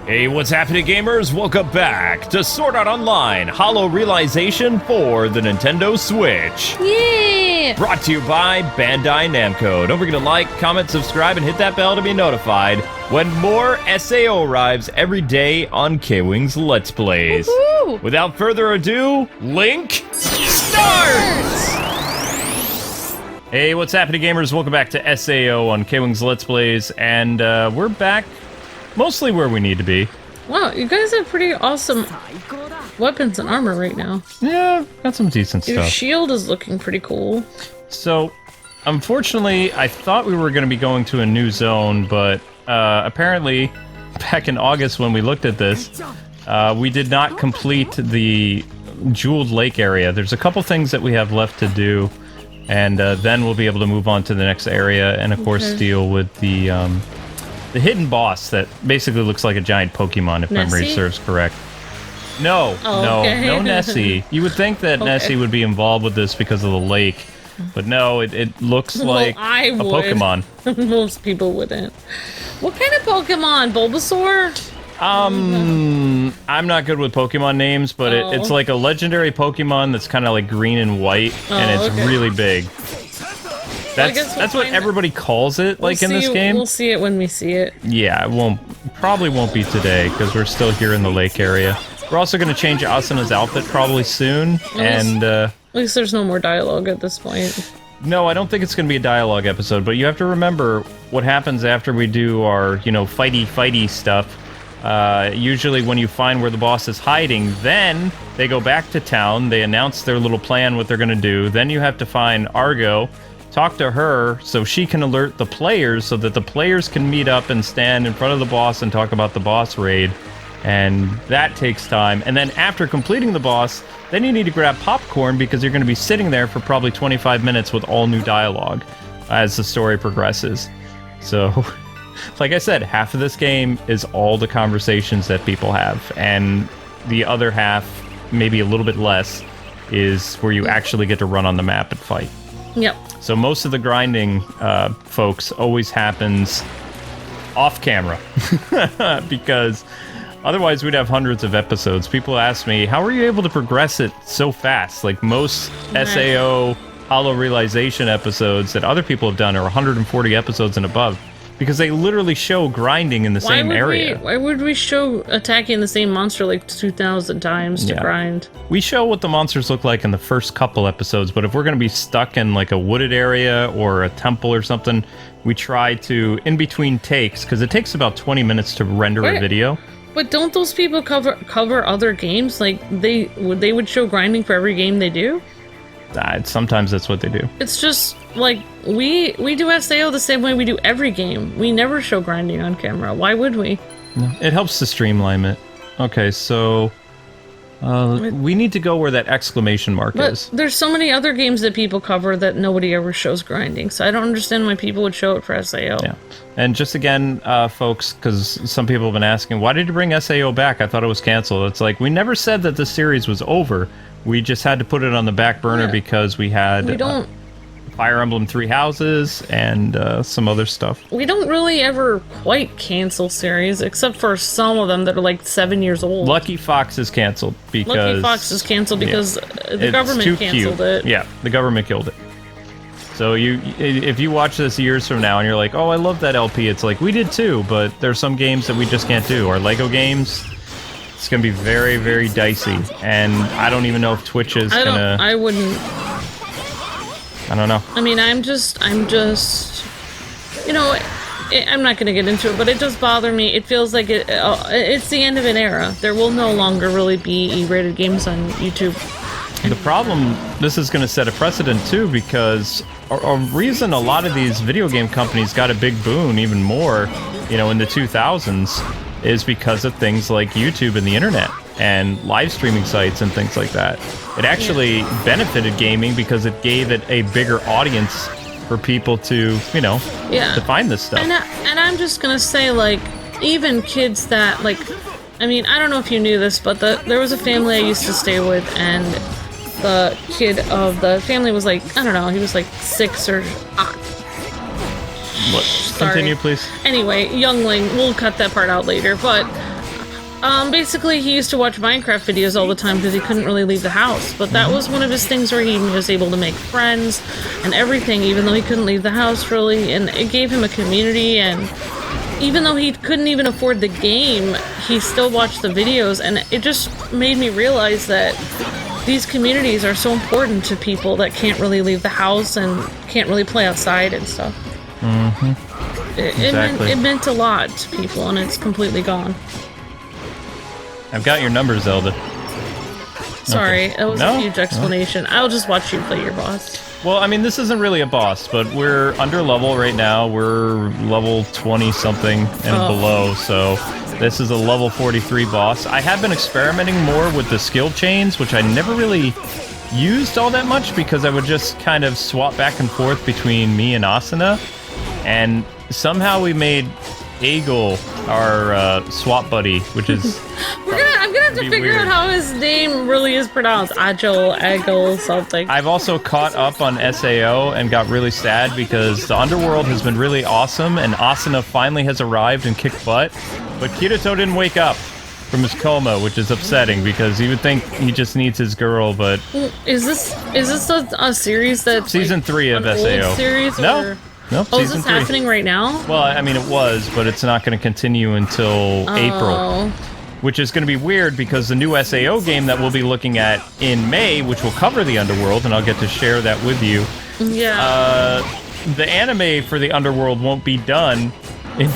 Hey, what's happening, gamers? Welcome back to Sword Art Online Hollow Realization for the Nintendo Switch. Yeah! Brought to you by Bandai Namco. Don't forget to like, comment, subscribe, and hit that bell to be notified when more SAO arrives every day on K-Wing's Let's Plays. Woohoo! Without further ado, Link starts! Hey, what's happening, gamers? Welcome back to SAO on K-Wing's Let's Plays, and we're back mostly where we need to be. Wow, you guys have pretty awesome weapons and armor right now. Yeah, got some decent Your stuff. shield is looking pretty cool. So, unfortunately, I thought we were going to be going to a new zone, but apparently, back in August when we looked at this, we did not complete the Jeweled Lake area. There's a couple things that we have left to do, and then we'll be able to move on to the next area, and of course deal with the hidden boss that basically looks like a giant Pokemon, if memory serves correct. No, no Nessie. You would think that Nessie would be involved with this because of the lake, but no, it looks like a Pokemon. Most people wouldn't. What kind of Pokemon? Bulbasaur? I'm not good with Pokemon names, but it's like a legendary Pokemon that's kind of like green and white, and it's really big. That's what everybody calls it, like in this game. We'll see it when we see it. Yeah, it probably won't be today, because we're still here in the lake area. We're also going to change Asuna's outfit probably soon, and at least there's no more dialogue at this point. No, I don't think it's going to be a dialogue episode, but you have to remember what happens after we do our, fighty stuff. Usually when you find where the boss is hiding, then they go back to town, they announce their little plan, what they're going to do, then you have to find Argo, talk to her so she can alert the players so that the players can meet up and stand in front of the boss and talk about the boss raid. And that takes time. And then after completing the boss, then you need to grab popcorn because you're going to be sitting there for probably 25 minutes with all new dialogue as the story progresses. So, like I said, half of this game is all the conversations that people have. And the other half, maybe a little bit less, is where you actually get to run on the map and fight. Yep. So most of the grinding, folks, always happens off camera. Because otherwise we'd have hundreds of episodes. People ask me, how are you able to progress it so fast? Like most SAO Hollow Realization episodes that other people have done are 140 episodes and above. Because they literally show grinding in the same area. Why would we show attacking the same monster like 2,000 times to grind? We show what the monsters look like in the first couple episodes, but if we're going to be stuck in like a wooded area or a temple or something, we try to, in between takes, because it takes about 20 minutes to render a video. But don't those people cover other games? Like, they would show grinding for every game they do? Sometimes that's what they do. It's just, like, we do SAO the same way we do every game. We never show grinding on camera. Why would we? No, it helps to streamline it. Okay, so we need to go where that exclamation mark is. But there's so many other games that people cover that nobody ever shows grinding, so I don't understand why people would show it for SAO. Yeah, and just again, folks, because some people have been asking, why did you bring SAO back? I thought it was canceled. It's like, we never said that the series was over. We just had to put it on the back burner because we had Fire Emblem Three Houses and some other stuff. We don't really ever quite cancel series, except for some of them that are like 7 years old. Lucky Fox is canceled because... Lucky Fox is canceled because the government canceled it. Yeah, the government killed it. So if you watch this years from now and you're like, oh, I love that LP, it's like, we did too, but there's some games that we just can't do. Our Lego games... It's gonna be very, very dicey, and I don't even know if Twitch is gonna... I wouldn't... I don't know. I mean, I'm just... I'm not gonna get into it, but it does bother me. It feels like it's the end of an era. There will no longer really be E-rated games on YouTube. The problem, this is gonna set a precedent too, because a reason a lot of these video game companies got a big boon even more, in the 2000s, is because of things like YouTube and the internet and live streaming sites and things like that. It actually benefited gaming because it gave it a bigger audience for people to, to find this stuff. And I'm just gonna say, like, even kids that, like, I mean, I don't know if you knew this, but there was a family I used to stay with, and the kid of the family was like, I don't know, he was like 6 or... What? Sorry. Continue, please. Anyway, youngling, we'll cut that part out later, but Basically, he used to watch Minecraft videos all the time because he couldn't really leave the house. But that was one of his things where he was able to make friends and everything, even though he couldn't leave the house really. And it gave him a community. And even though he couldn't even afford the game, he still watched the videos. And it just made me realize that these communities are so important to people that can't really leave the house and can't really play outside and stuff. Exactly. It meant a lot to people, and it's completely gone. I've got your number, Zelda. Sorry, Okay. that was No? a huge explanation. I'll just watch you play your boss. Well, I mean, this isn't really a boss, but we're under level right now. We're level 20-something and below, so this is a level 43 boss. I have been experimenting more with the skill chains, which I never really used all that much because I would just kind of swap back and forth between me and Asuna, and somehow we made Eagle our swap buddy, which is... I'm gonna have to figure out how his name really is pronounced. Agil, something. I've also caught up on SAO and got really sad because the underworld has been really awesome and Asuna finally has arrived and kicked butt, but Kirito didn't wake up from his coma, which is upsetting because you would think he just needs his girl, but... Is this a series that's Season 3 of an SAO. old series, No. or... Nope, Oh, is season this 3. happening right now? Well, I mean, it was, but it's not going to continue until April. Which is going to be weird because the new SAO game that we'll be looking at in May, which will cover the Underworld, and I'll get to share that with you. Yeah. The anime for the Underworld won't be done in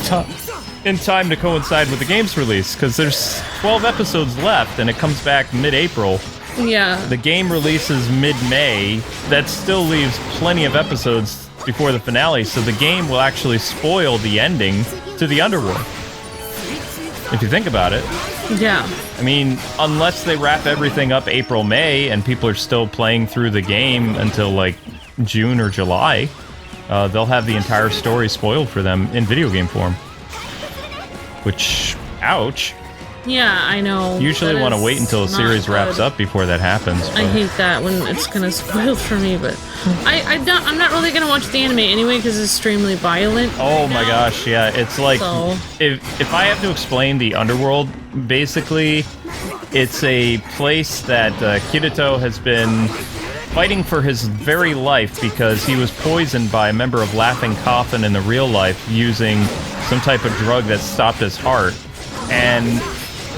time to coincide with the game's release, because there's 12 episodes left, and it comes back mid-April. Yeah. The game releases mid-May. That still leaves plenty of episodes before the finale, so the game will actually spoil the ending to the Underworld. If you think about it. Yeah. I mean, unless they wrap everything up April, May, and people are still playing through the game until, like, June or July, they'll have the entire story spoiled for them in video game form. Which, ouch. Yeah, I know. Usually want to wait until a series wraps up before that happens. I hate that when it's gonna spoil for me, but I'm not really gonna watch the anime anyway because it's extremely violent. Oh my gosh, yeah, it's like, if I have to explain the Underworld, basically, it's a place that Kirito has been fighting for his very life because he was poisoned by a member of Laughing Coffin in the real life using some type of drug that stopped his heart. And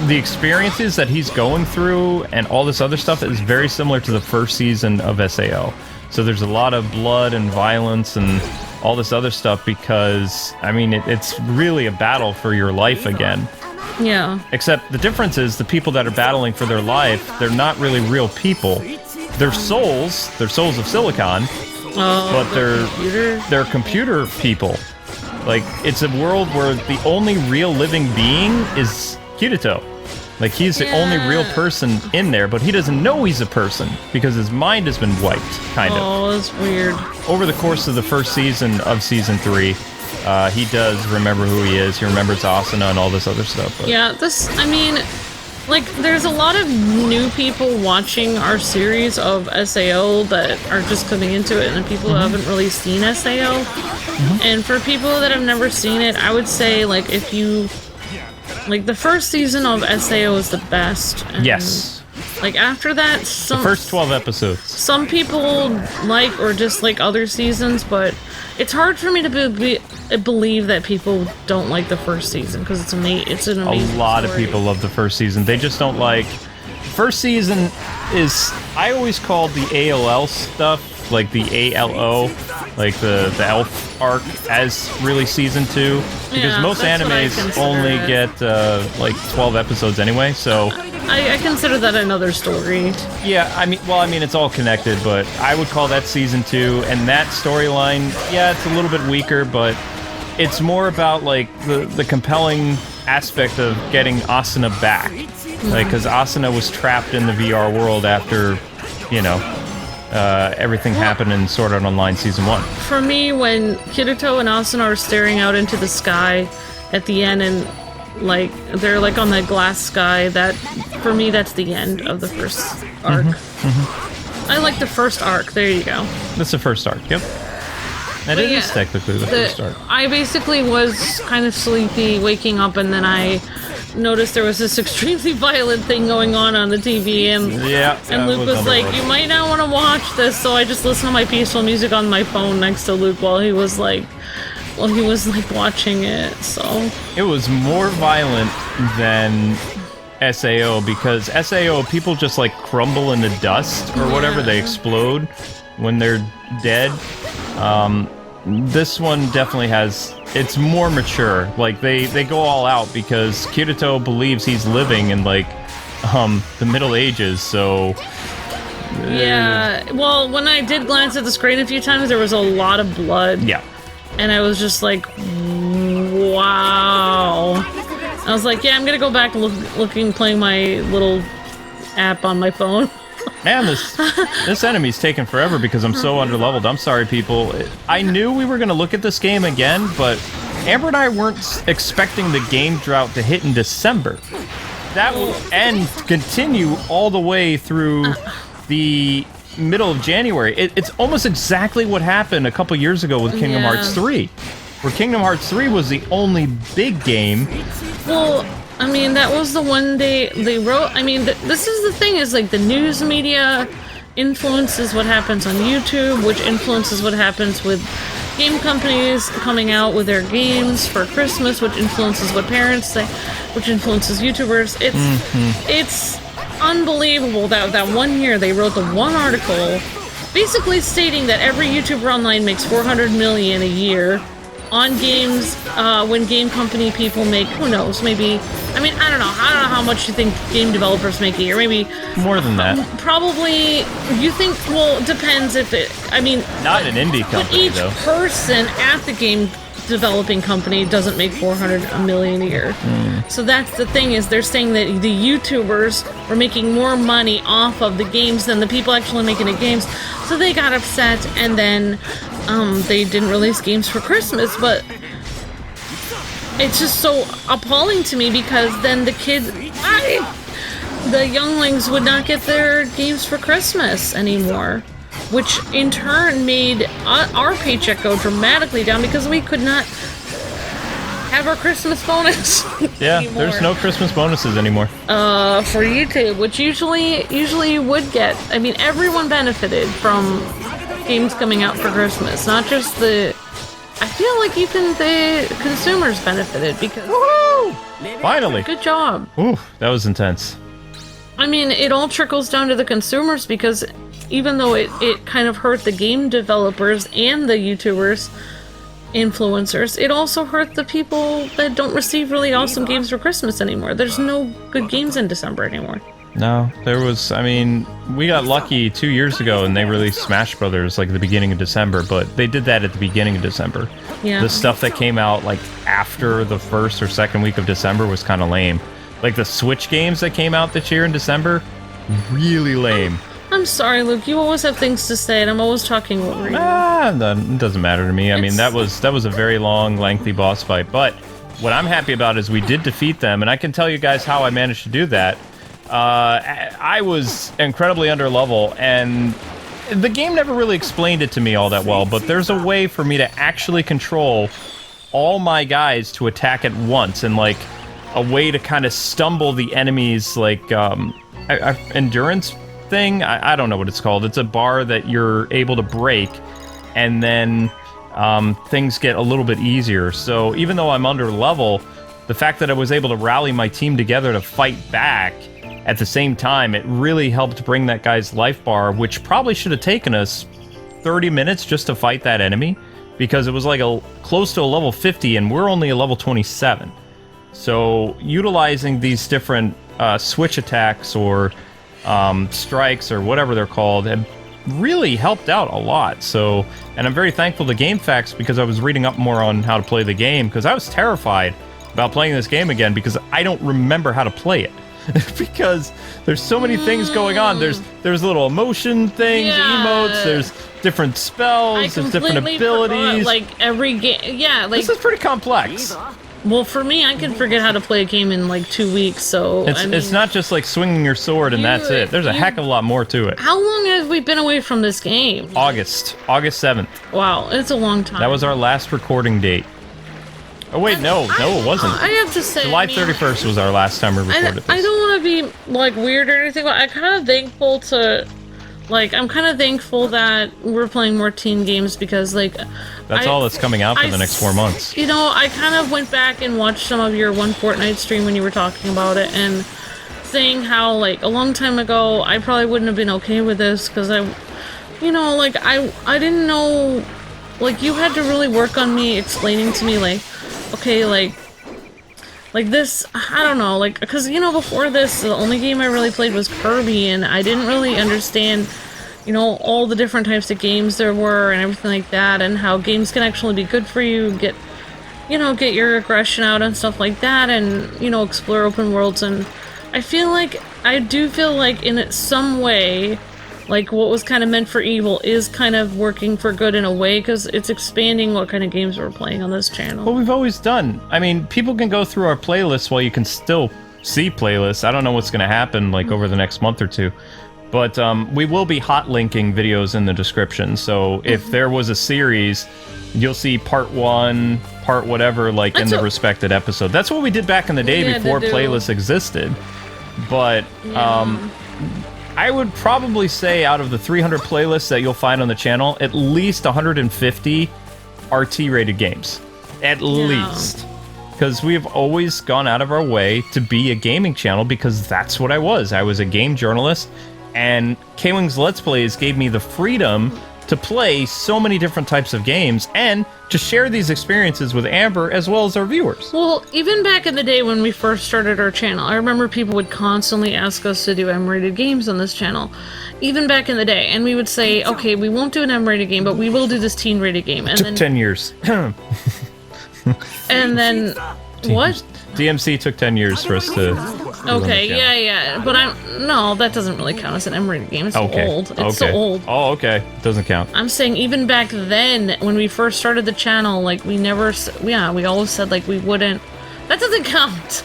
the experiences that he's going through and all this other stuff is very similar to the first season of SAO. So there's a lot of blood and violence and all this other stuff because, I mean, it's really a battle for your life again. Yeah. Except the difference is the people that are battling for their life, they're not really real people. They're souls of silicon, but they're computer people. Like, it's a world where the only real living being is Kirito. Like, he's the only real person in there, but he doesn't know he's a person because his mind has been wiped, kind of. Oh, that's weird. Over the course of the first season of Season 3, he does remember who he is. He remembers Asuna and all this other stuff. But. Yeah, I mean, like, there's a lot of new people watching our series of SAO that are just coming into it, and people who haven't really seen SAO. And for people that have never seen it, I would say, like, if you... Like, the first season of SAO is the best. And, yes. Like, after that, the first 12 episodes. Some people like or dislike other seasons, but it's hard for me to believe that people don't like the first season, because it's an amazing A lot of people love the first season. They just don't like... First season is... I always called the ALL stuff, like the ALO, like the elf arc, as really season 2. Because most animes only get like 12 episodes anyway, so... I consider that another story. Yeah, I mean, it's all connected, but I would call that season 2, and that storyline, yeah, it's a little bit weaker, but it's more about, like, the compelling aspect of getting Asuna back. Like, because Asuna was trapped in the VR world after, you know, everything happened in Sword Art Online Season 1. For me, when Kirito and Asuna are staring out into the sky at the end, and like they're like on the glass sky, that for me that's the end of the first arc. I like the first arc. There you go. That's the first arc. Yep. And it is technically the first arc. I basically was kind of sleepy, waking up, and then I noticed there was this extremely violent thing going on the TV, and Luke was like, "You might not want to watch this." So I just listened to my peaceful music on my phone next to Luke while he was like watching it. So it was more violent than SAO, because SAO, people just like crumble into dust or whatever, they explode when they're dead. This one definitely has, it's more mature. Like they go all out because Kirito believes he's living in like the Middle Ages, so yeah. Well, when I did glance at the screen a few times, there was a lot of blood. Yeah. And I was just like, wow. I was like, yeah, I'm gonna go back and playing my little app on my phone. Man, this enemy's taking forever because I'm so underleveled. I'm sorry, people. I knew we were gonna look at this game again, but Amber and I weren't expecting the game drought to hit in December. That will continue all the way through the middle of January. It's almost exactly what happened a couple years ago with Kingdom Hearts 3, where Kingdom Hearts 3 was the only big game. Well, I mean, that was the one they wrote. I mean, this is the thing, is like the news media influences what happens on YouTube, which influences what happens with game companies coming out with their games for Christmas, which influences what parents say, which influences YouTubers. It's unbelievable that 1 year they wrote the one article basically stating that every YouTuber online makes $400 million a year on games, when game company people make, who knows, maybe, I mean, I don't know how much you think game developers make a year, maybe more than that. Probably, you think, well, it depends if it, I mean, not an indie company, each person at the game developing company doesn't make $400 million a year. So that's the thing, is they're saying that the YouTubers were making more money off of the games than the people actually making the games, so they got upset, and then they didn't release games for Christmas. But it's just so appalling to me, because then the kids, the younglings would not get their games for Christmas anymore, which in turn made our paycheck go dramatically down because we could not have our Christmas bonus anymore. There's no Christmas bonuses anymore. For YouTube, which usually you would get. I mean, everyone benefited from games coming out for Christmas, not just the... I feel like even the consumers benefited because... Woohoo! Finally! Good job. Ooh, that was intense. I mean, it all trickles down to the consumers, because even though it kind of hurt the game developers and the YouTubers, influencers, it also hurt the people that don't receive really awesome games for Christmas anymore. There's no good games in December anymore. No, there was, I mean, we got lucky 2 years ago and they released Smash Brothers like at the beginning of December, but they did that at the beginning of December. Yeah. The stuff that came out like after the first or second week of December was kind of lame. Like the Switch games that came out this year in December, really lame. I'm sorry, Luke. You always have things to say, and I'm always talking over you. It doesn't matter to me. I mean, that was a very long, lengthy boss fight. But what I'm happy about is we did defeat them, and I can tell you guys how I managed to do that. I was incredibly under level, and the game never really explained it to me all that well. But there's a way for me to actually control all my guys to attack at once, and like a way to kind of stumble the enemies, like endurance thing. I don't know what it's called. It's a bar that you're able to break, and then things get a little bit easier. So even though I'm under level, the fact that I was able to rally my team together to fight back at the same time, it really helped bring that guy's life bar, which probably should have taken us 30 minutes just to fight that enemy, because it was like close to a level 50 and we're only a level 27. So utilizing these different switch attacks or strikes or whatever they're called have really helped out a lot. So, and I'm very thankful to GameFAQs, because I was reading up more on how to play the game, because I was terrified about playing this game again because I don't remember how to play it. Because there's so many things going on. There's little emotion things, emotes, there's different spells, there's different abilities. Forgot, like every game, like this is pretty complex. Well, for me, I can forget how to play a game in like 2 weeks, so... It's not just like swinging your sword and that's it. There's a heck of a lot more to it. How long have we been away from this game? August 7th. Wow, it's a long time. That was our last recording date. Oh wait, no, it wasn't. I have to say, July 31st was our last time we recorded this. I don't want to be like weird or anything, but I'm kind of thankful that we're playing more teen games because like that's all that's coming out for the next 4 months. You know, I kind of went back and watched some of your one Fortnite stream when you were talking about it and saying how like a long time ago I probably wouldn't have been okay with this because I didn't know, like you had to really work on me explaining to me like, okay, like this, I don't know, like, because, you know, before this, the only game I really played was Kirby, and I didn't really understand, you know, all the different types of games there were, and everything like that, and how games can actually be good for you, get your aggression out and stuff like that, and, you know, explore open worlds, and I do feel like in some way, like, what was kind of meant for evil is kind of working for good in a way, because it's expanding what kind of games we're playing on this channel. What we've always done. I mean, people can go through our playlists while you can still see playlists. I don't know what's going to happen, like, over the next month or two. But we will be hot linking videos in the description, so if there was a series, you'll see part 1, part whatever, like, in the respected episode. That's what we did back in the day before playlists existed. But, I would probably say out of the 300 playlists that you'll find on the channel, at least 150 are T-rated games. At least. Because we've always gone out of our way to be a gaming channel because that's what I was. I was a game journalist, and K-Wing's Let's Plays gave me the freedom to play so many different types of games and to share these experiences with Amber as well as our viewers. Well, even back in the day when we first started our channel, I remember people would constantly ask us to do M-rated games on this channel. Even back in the day, and we would say, okay, we won't do an M-rated game, but we will do this teen-rated game. And took then 10 years. And then, what? DMC took 10 years for us to... Okay, yeah, but no, that doesn't really count as an M-rated game. It's old. It's so old. Oh, okay. It doesn't count. I'm saying even back then, when we first started the channel, like, we always said, like, we wouldn't... That doesn't count.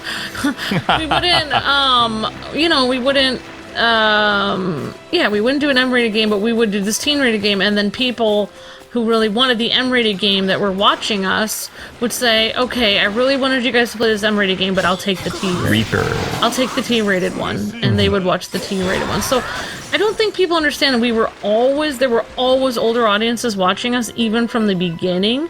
We wouldn't do an M-rated game, but we would do this teen-rated game, and then people who really wanted the M-rated game that were watching us would say, okay, I really wanted you guys to play this M-rated game, but I'll take the I'll take the T-rated one, and they would watch the T-rated one. So I don't think people understand that there were always older audiences watching us, even from the beginning.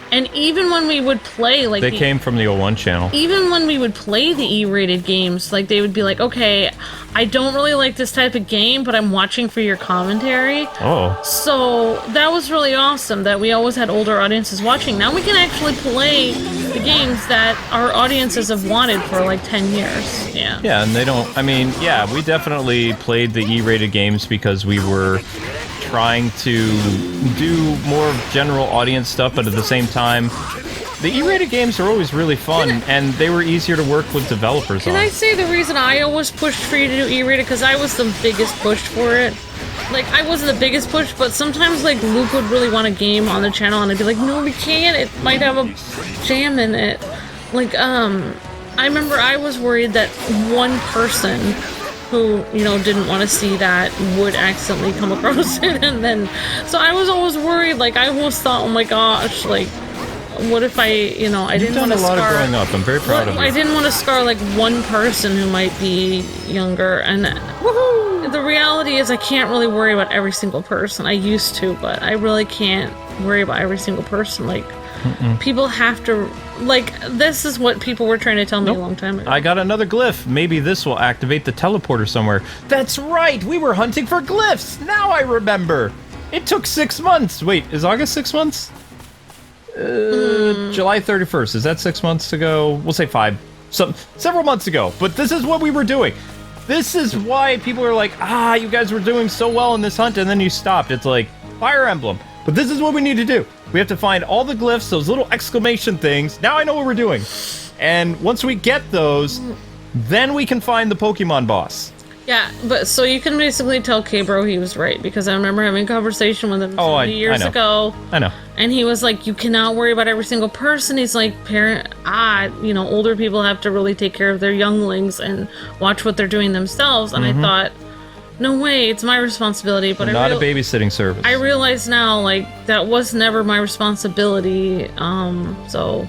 And even when we would play, like... They came from the 01 channel. Even when we would play the E-rated games, like, they would be like, okay, I don't really like this type of game, but I'm watching for your commentary. Oh. So that was really awesome that we always had older audiences watching. Now we can actually play the games that our audiences have wanted for, like, 10 years. Yeah. Yeah, and they don't... I mean, yeah, we definitely played the E-rated games because we were trying to do more general audience stuff, but at the same time, the E-rated games are always really fun, and they were easier to work with developers on. Can I say the reason I always pushed for you to do E-rated? Because I was the biggest push for it. Like, I wasn't the biggest push, but sometimes, like, Luke would really want a game on the channel, and I'd be like, no, we can't. It might have a jam in it. Like, I remember I was worried that one person who, you know, didn't want to see that would accidentally come across it, and then, so I was always worried, like, I almost thought, oh my gosh, like, what if I, you know, I didn't want to scar... You've done a lot of growing up, I'm very proud of you. I didn't want to scar, like, one person who might be younger, and woohoo! The reality is I can't really worry about every single person. I used to, but I really can't worry about every single person, like... People have to, like, this is what people were trying to tell me a long time ago. I got another glyph. Maybe this will activate the teleporter somewhere. That's right! We were hunting for glyphs! Now I remember! It took 6 months! Wait, is August 6 months? July 31st. Is that 6 months ago? We'll say 5. Several months ago. But this is what we were doing. This is why people are like, you guys were doing so well in this hunt, and then you stopped. It's like, Fire Emblem. But this is what we need to do. We have to find all the glyphs, those little exclamation things. Now I know what we're doing. And once we get those, then we can find the Pokemon boss. Yeah, but so you can basically tell K-Bro he was right, because I remember having a conversation with him years ago. I know. And he was like, you cannot worry about every single person. He's like, older people have to really take care of their younglings and watch what they're doing themselves. And I thought, no way, it's my responsibility. But not a babysitting service. I realize now, like, that was never my responsibility. So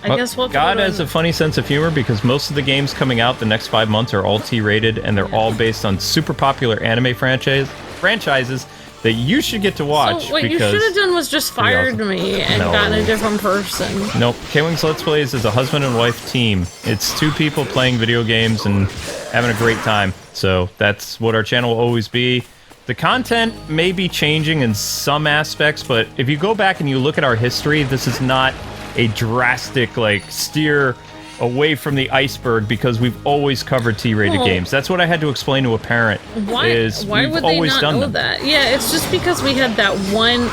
I guess we'll God has a funny sense of humor because most of the games coming out the next 5 months are all T-rated, and they're all based on super popular anime franchises that you should get to watch. So what you should have done was just fired me and gotten a different person. Nope. K-Wings Let's Plays is a husband and wife team. It's 2 people playing video games and having a great time. So that's what our channel will always be. The content may be changing in some aspects, but if you go back and you look at our history, this is not a drastic, like, steer away from the iceberg because we've always covered T-rated games. That's what I had to explain to a parent. Why would they not know that? Yeah, it's just because we had that one...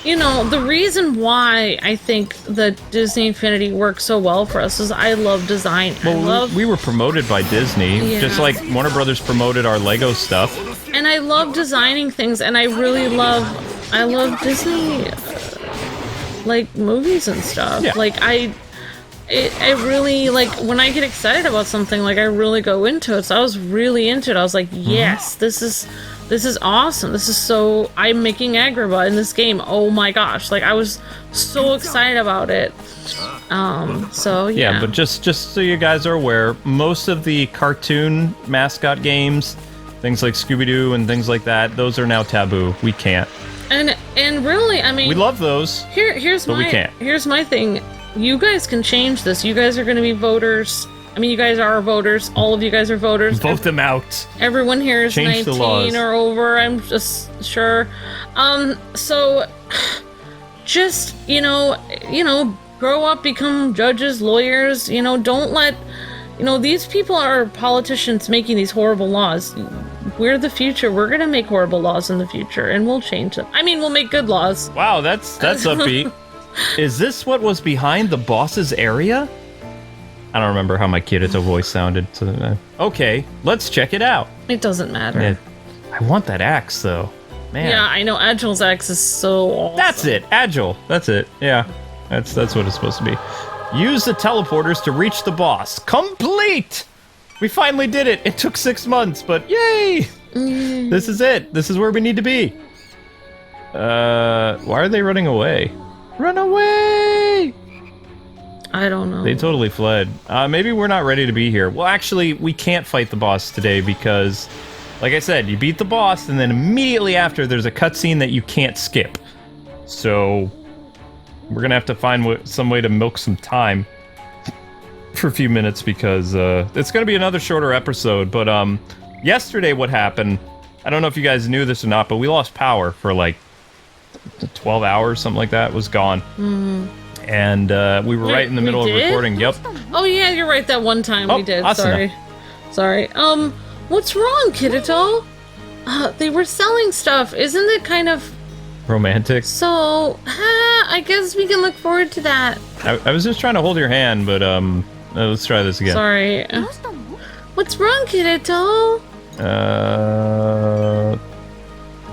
You know, the reason why I think the Disney Infinity works so well for us is I love design. Well, we were promoted by Disney, just like Warner Brothers promoted our Lego stuff. And I love designing things, and I love Disney, like, movies and stuff. Yeah. Like, I really, like, when I get excited about something, like, I really go into it. So I was really into it. I was like, yes, this is awesome. This is so... I'm making Agrabah in this game. Oh my gosh. Like, I was so excited about it. So, yeah. Yeah, but just so you guys are aware, most of the cartoon mascot games, things like Scooby-Doo and things like that, those are now taboo. We can't. And really, I mean... We love those, but we can't. Here's my thing. You guys can change this. You guys are going to be voters. I mean, you guys are voters. All of you guys are voters. Vote them out. Everyone here is 19 or over, I'm just sure. So, just, you know, grow up, become judges, lawyers, don't let, these people are politicians making these horrible laws. We're the future. We're going to make horrible laws in the future, and we'll change them. I mean, we'll make good laws. Wow, that's upbeat. Is this what was behind the boss's area? I don't remember how my Kirito voice sounded. So, okay, let's check it out. It doesn't matter. I want that axe, though. Man. Yeah, I know. Agile's axe is so awesome. That's it. Agile. That's it. Yeah, that's what it's supposed to be. Use the teleporters to reach the boss. Complete! We finally did it. It took 6 months, but yay! This is it. This is where we need to be. Why are they running away? Run away! I don't know. They totally fled. Maybe we're not ready to be here. Well, actually, we can't fight the boss today because, like I said, you beat the boss, and then immediately after, there's a cutscene that you can't skip. So, we're gonna have to find some way to milk some time for a few minutes because it's gonna be another shorter episode. But yesterday, what happened? I don't know if you guys knew this or not, but we lost power for like 12 hours, something like that. It was gone. And we were right in the middle of recording. Yep. Oh yeah, you're right. That one time we did. Asuna. Sorry. What's wrong, Kirito? They were selling stuff. Isn't it kind of romantic? So, I guess we can look forward to that. I was just trying to hold your hand, but let's try this again. Sorry. What's wrong, Kirito?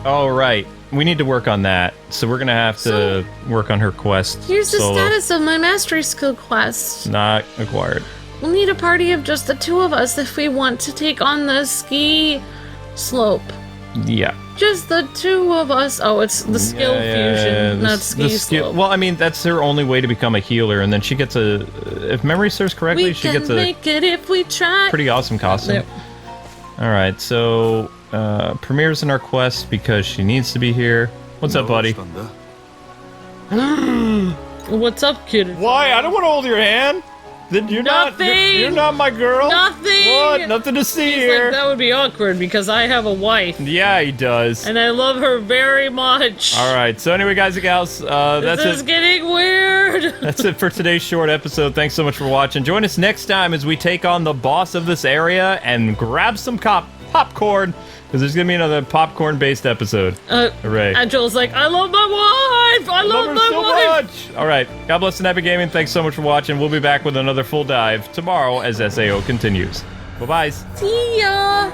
Oh right. We need to work on that, so we're gonna have to work on her quest. Here's the status of my mastery skill quest. Not acquired. We'll need a party of just the 2 of us if we want to take on the ski slope. Yeah. Just the 2 of us. Oh, it's the skill fusion, not ski slope. Well, I mean, that's her only way to become a healer, and then she gets a... If memory serves correctly, she gets a... make it if we try. Pretty awesome costume. Yep. Alright, so... Premier's in our quest because she needs to be here. What's up, buddy? What's up, kid? Why? I don't want to hold your hand. You're not my girl. Nothing. What? Nothing to see here. Like, that would be awkward because I have a wife. Yeah, he does. And I love her very much. All right. So anyway, guys and gals, that's it. This is getting weird. That's it for today's short episode. Thanks so much for watching. Join us next time as we take on the boss of this area and grab some popcorn. Because there's going to be another popcorn-based episode. Hooray. And Joel's like, I love my wife! I love my wife! So much! Alright, God bless and happy gaming. Thanks so much for watching. We'll be back with another full dive tomorrow as SAO continues. Bye-bye. See ya!